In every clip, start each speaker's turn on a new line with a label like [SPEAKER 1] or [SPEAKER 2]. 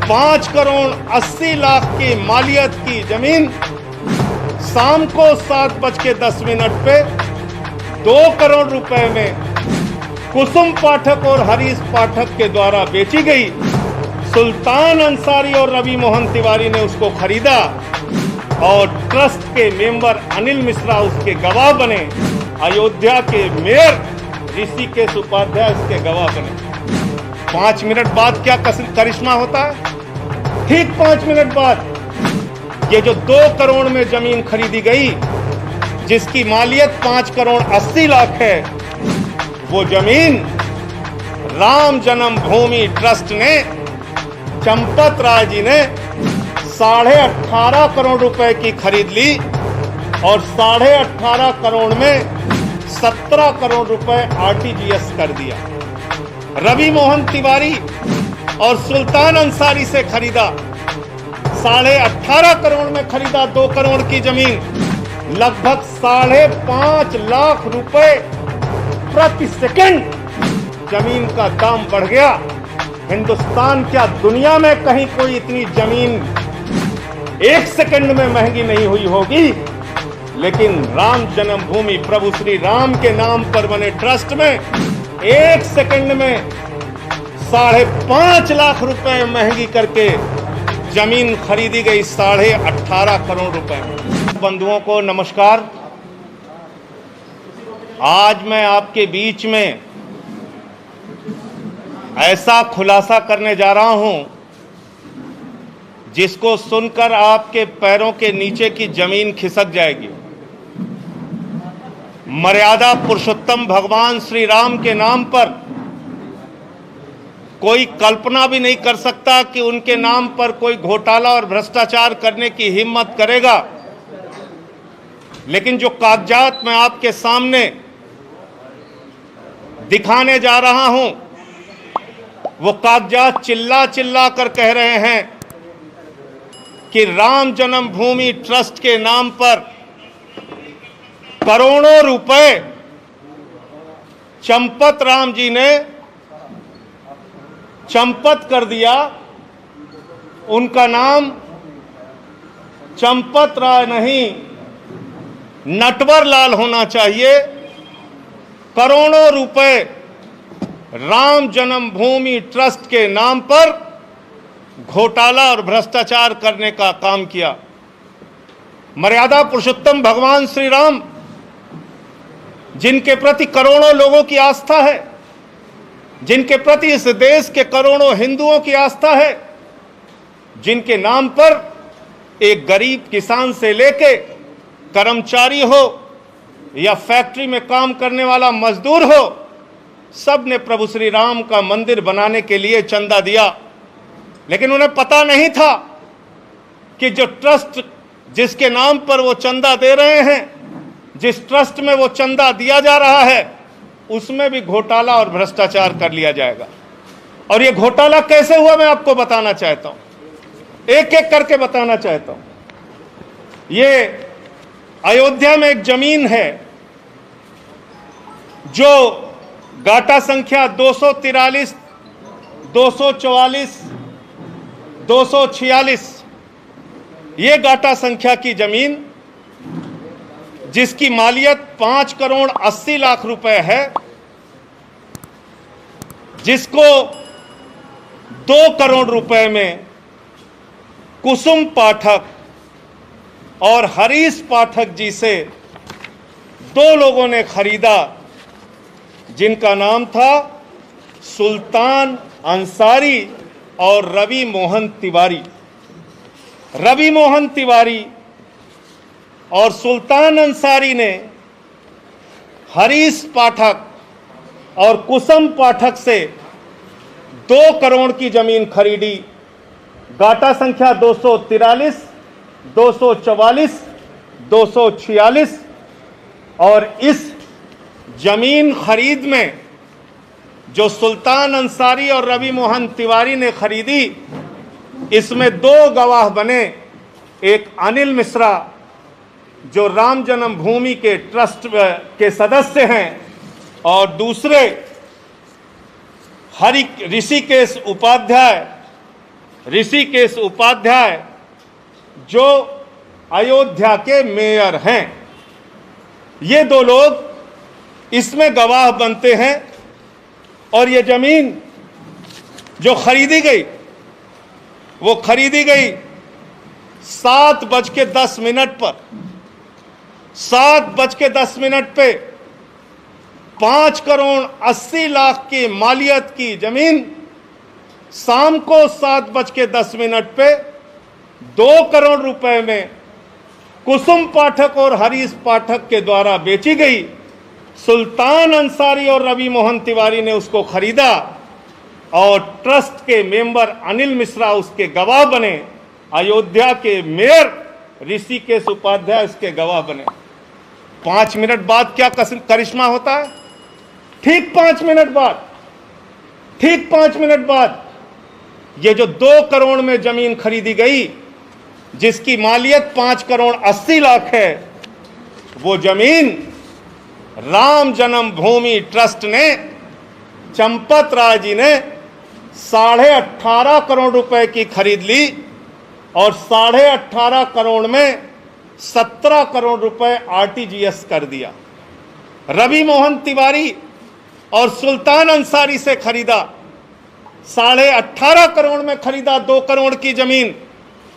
[SPEAKER 1] 5 करोड़ 80 लाख की मालियत की जमीन शाम को 7:10 पे 2 करोड़ रुपए में कुसुम पाठक और हरीश पाठक के द्वारा बेची गई। सुल्तान अंसारी और रवि मोहन तिवारी ने उसको खरीदा और ट्रस्ट के मेंबर अनिल मिश्रा उसके गवाह बने। अयोध्या के मेयर ऋषिकेश उपाध्याय उसके गवाह बने। 5 मिनट बाद क्या करिश्मा होता है? ठीक 5 मिनट बाद ये जो 2 करोड़ में जमीन खरीदी गई, जिसकी मालियत 5 करोड़ 80 लाख है, वो जमीन राम जन्मभूमि ट्रस्ट ने, चंपत राय जी ने 18.5 करोड़ रुपए की खरीद ली और 18.5 करोड़ में 17 करोड़ रुपए आरटीजीएस कर दिया। रवि मोहन तिवारी और सुल्तान अंसारी से खरीदा, 18.5 करोड़ में खरीदा 2 करोड़ की जमीन, लगभग 5.5 लाख रुपए प्रति सेकंड जमीन का दाम बढ़ गया। हिंदुस्तान क्या दुनिया में कहीं कोई इतनी जमीन 1 सेकंड में महंगी नहीं हुई होगी, लेकिन राम जन्मभूमि प्रभु श्री राम के नाम पर बने ट्रस्ट में 1 सेकंड में 5.5 लाख रुपए महंगी करके जमीन खरीदी गई 18.5 करोड़ रुपए में। बंधुओं को नमस्कार। आज मैं आपके बीच में ऐसा खुलासा करने जा रहा हूं जिसको सुनकर आपके पैरों के नीचे की जमीन खिसक जाएगी। मर्यादा पुरुषोत्तम भगवान श्री राम के नाम पर कोई कल्पना भी नहीं कर सकता कि उनके नाम पर कोई घोटाला और भ्रष्टाचार करने की हिम्मत करेगा। लेकिन जो कागजात मैं आपके सामने दिखाने जा रहा हूं, वो कागजात चिल्ला चिल्ला कर कह रहे हैं कि राम जन्मभूमि ट्रस्ट के नाम पर करोड़ों रुपए चंपत राम जी ने चंपत कर दिया। उनका नाम चंपत राय नहीं, नटवर लाल होना चाहिए। करोड़ों रुपए राम जन्मभूमि ट्रस्ट के नाम पर घोटाला और भ्रष्टाचार करने का काम किया। मर्यादा पुरुषोत्तम भगवान श्री राम, जिनके प्रति करोड़ों लोगों की आस्था है, जिनके प्रति इस देश के करोड़ों हिंदुओं की आस्था है, जिनके नाम पर एक गरीब किसान से लेके कर्मचारी हो या फैक्ट्री में काम करने वाला मजदूर हो, सब ने प्रभु श्री राम का मंदिर बनाने के लिए चंदा दिया। लेकिन उन्हें पता नहीं था कि जो ट्रस्ट जिसके नाम पर वो चंदा दे रहे हैं, जिस ट्रस्ट में वो चंदा दिया जा रहा है, उसमें भी घोटाला और भ्रष्टाचार कर लिया जाएगा। और ये घोटाला कैसे हुआ मैं आपको बताना चाहता हूं, एक एक करके बताना चाहता हूं। ये अयोध्या में एक जमीन है जो गाटा संख्या 243, 244, 246, ये गाटा संख्या की जमीन, जिसकी मालियत 5 करोड़ 80 लाख रुपए है, जिसको 2 करोड़ रुपए में कुसुम पाठक और हरीश पाठक जी से 2 लोगों ने खरीदा, जिनका नाम था सुल्तान अंसारी और रवि मोहन तिवारी। रवि मोहन तिवारी और सुल्तान अंसारी ने हरीश पाठक और कुसुम पाठक से 2 करोड़ की जमीन खरीदी। गाटा संख्या 243, 244, 246। और इस जमीन खरीद में जो सुल्तान अंसारी और रवि मोहन तिवारी ने खरीदी, इसमें 2 गवाह बने। एक अनिल मिश्रा जो राम जन्मभूमि के ट्रस्ट के सदस्य हैं, और दूसरे ऋषिकेश उपाध्याय ऋषिकेश उपाध्याय जो अयोध्या के मेयर हैं, ये दो लोग इसमें गवाह बनते हैं। और ये जमीन जो खरीदी गई वो खरीदी गई 7:10 पर। 7:10 पे 5,80,00,000 की मालियत की जमीन शाम को 7:10 पे 2 करोड़ रुपए में कुसुम पाठक और हरीश पाठक के द्वारा बेची गई। सुल्तान अंसारी और रवि मोहन तिवारी ने उसको खरीदा और ट्रस्ट के मेंबर अनिल मिश्रा उसके गवाह बने। अयोध्या के मेयर ऋषिकेश उपाध्याय उसके गवाह बने। 5 मिनट बाद क्या करिश्मा होता है? ठीक 5 मिनट बाद ये जो 2 करोड़ में जमीन खरीदी गई, जिसकी मालियत 5,80,00,000 है, वो जमीन राम जन्मभूमि ट्रस्ट ने, चंपत राय जी ने 18.5 करोड़ रुपए की खरीद ली और 18.5 करोड़ में 17 करोड़ रुपए आरटीजीएस कर दिया। रवि मोहन तिवारी और सुल्तान अंसारी से खरीदा, 18.5 करोड़ में खरीदा 2 करोड़ की जमीन।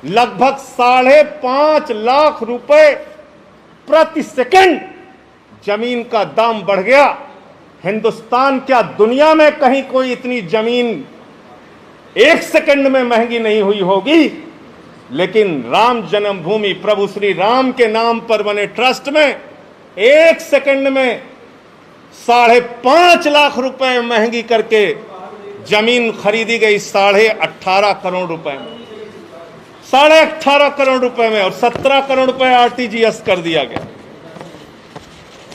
[SPEAKER 1] लगभग 5.5 लाख रुपए प्रति सेकंड जमीन का दाम बढ़ गया। हिंदुस्तान क्या दुनिया में कहीं कोई इतनी जमीन 1 सेकंड में महंगी नहीं हुई होगी, लेकिन राम जन्मभूमि प्रभु श्री राम के नाम पर बने ट्रस्ट में 1 सेकंड में 5.5 लाख रुपए महंगी करके जमीन खरीदी गई 18.5 करोड़ रुपए में। 18.5 करोड़ रुपए में और 17 करोड़ रुपए आरटीजीएस कर दिया गया।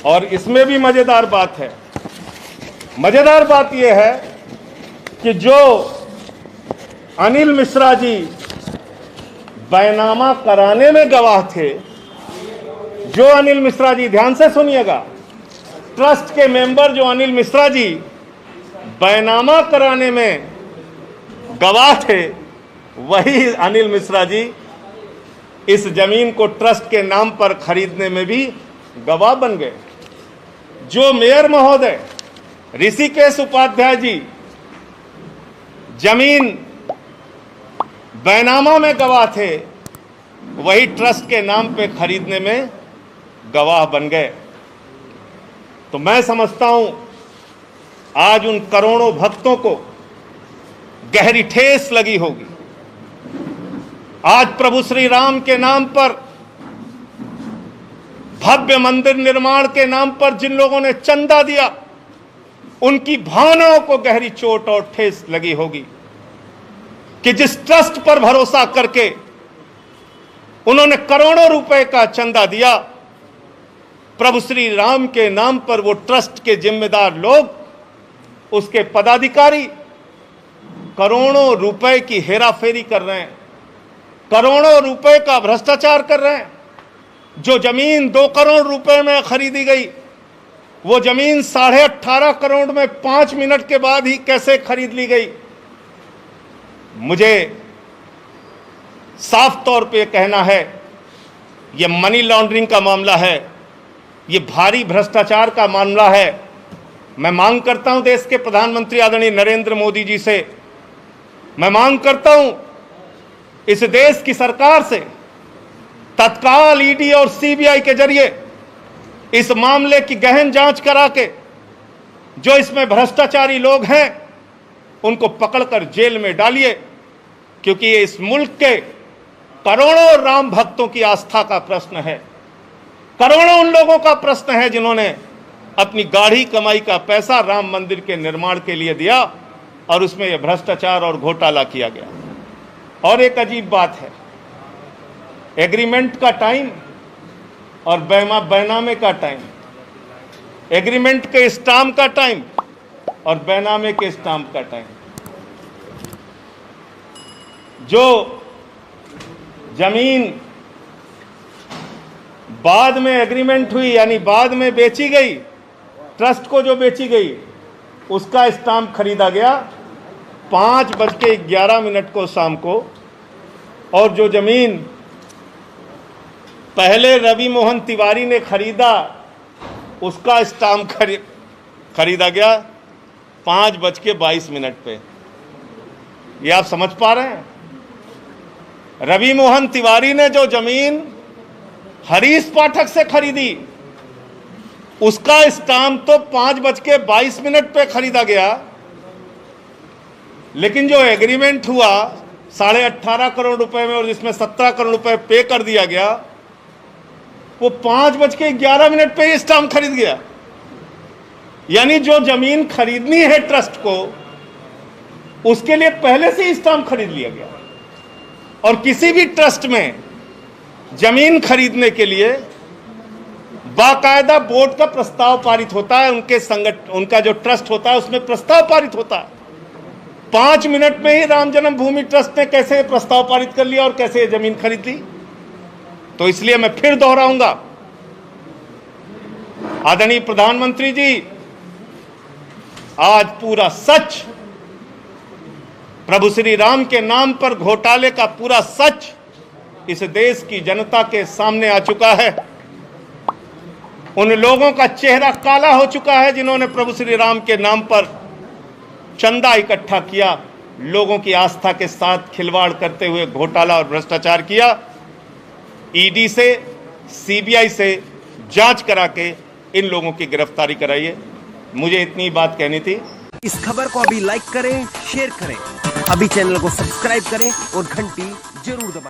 [SPEAKER 1] और इसमें भी मजेदार बात है। मजेदार बात यह है कि जो अनिल मिश्रा जी बैनामा कराने में गवाह थे, जो अनिल मिश्रा जी, ध्यान से सुनिएगा, ट्रस्ट के मेंबर जो अनिल मिश्रा जी बैनामा कराने में गवाह थे, वही अनिल मिश्रा जी इस जमीन को ट्रस्ट के नाम पर खरीदने में भी गवाह बन गए। जो मेयर महोदय ऋषिकेश उपाध्याय जी जमीन बैनामा में गवाह थे, वही ट्रस्ट के नाम पे खरीदने में गवाह बन गए। तो मैं समझता हूं आज उन करोड़ों भक्तों को गहरी ठेस लगी होगी। आज प्रभु श्री राम के नाम पर, भव्य मंदिर निर्माण के नाम पर जिन लोगों ने चंदा दिया, उनकी भावनाओं को गहरी चोट और ठेस लगी होगी कि जिस ट्रस्ट पर भरोसा करके उन्होंने करोड़ों रुपए का चंदा दिया, प्रभु श्री राम के नाम पर वो ट्रस्ट के जिम्मेदार लोग, उसके पदाधिकारी करोड़ों रुपए की हेराफेरी कर रहे हैं, करोड़ों रुपए का भ्रष्टाचार कर रहे हैं। जो जमीन 2 करोड़ रुपए में खरीदी गई, वो जमीन 18.5 करोड़ में 5 मिनट के बाद ही कैसे खरीद ली गई? मुझे साफ तौर पे कहना है, ये मनी लॉन्ड्रिंग का मामला है, ये भारी भ्रष्टाचार का मामला है। मैं मांग करता हूं देश के प्रधानमंत्री आदरणीय नरेंद्र मोदी जी से, मैं मांग करता हूं इस देश की सरकार से, तत्काल ईडी और सीबीआई के जरिए इस मामले की गहन जांच करा के जो इसमें भ्रष्टाचारी लोग हैं उनको पकड़कर जेल में डालिए, क्योंकि ये इस मुल्क के करोड़ों राम भक्तों की आस्था का प्रश्न है। करोड़ों उन लोगों का प्रश्न है जिन्होंने अपनी गाढ़ी कमाई का पैसा राम मंदिर के निर्माण के लिए दिया और उसमें यह भ्रष्टाचार और घोटाला किया गया। और एक अजीब बात है, एग्रीमेंट का टाइम और बैनामे का टाइम, एग्रीमेंट के स्टाम्प का टाइम और बैनामे के स्टाम्प का टाइम। जो जमीन बाद में एग्रीमेंट हुई, यानी बाद में बेची गई, ट्रस्ट को जो बेची गई, उसका स्टाम्प खरीदा गया 5:11 को शाम को, और जो जमीन पहले रवि मोहन तिवारी ने खरीदा उसका स्टाम्प खरीदा गया 5:22 पे। ये आप समझ पा रहे हैं? रवि मोहन तिवारी ने जो जमीन हरीश पाठक से खरीदी उसका स्टाम्प तो 5:22 पे खरीदा गया, लेकिन जो एग्रीमेंट हुआ 18.5 करोड़ रुपए में और जिसमें 17 करोड़ रुपए पे कर दिया गया, वो 5:11 पे ये स्टाम्प खरीद गया। यानी जो जमीन खरीदनी है ट्रस्ट को, उसके लिए पहले से ही स्टाम्प खरीद लिया गया। और किसी भी ट्रस्ट में जमीन खरीदने के लिए बाकायदा बोर्ड का प्रस्ताव पारित होता है, उनका जो ट्रस्ट होता है उसमें प्रस्ताव पारित होता है। 5 मिनट में ही राम जन्मभूमि ट्रस्ट ने कैसे प्रस्ताव पारित कर लिया और कैसे जमीन खरीद ली। तो इसलिए मैं फिर दोहराऊंगा, आदरणीय प्रधानमंत्री जी, आज पूरा सच, प्रभु श्री राम के नाम पर घोटाले का पूरा सच इस देश की जनता के सामने आ चुका है। उन लोगों का चेहरा काला हो चुका है जिन्होंने प्रभु श्री राम के नाम पर चंदा इकट्ठा किया, लोगों की आस्था के साथ खिलवाड़ करते हुए घोटाला और भ्रष्टाचार किया। ईडी से, सीबीआई से जांच करा के इन लोगों की गिरफ्तारी कराइए। मुझे इतनी बात कहनी थी।
[SPEAKER 2] इस खबर को अभी लाइक करें, शेयर करें, अभी चैनल को सब्सक्राइब करें और घंटी जरूर दबाएं।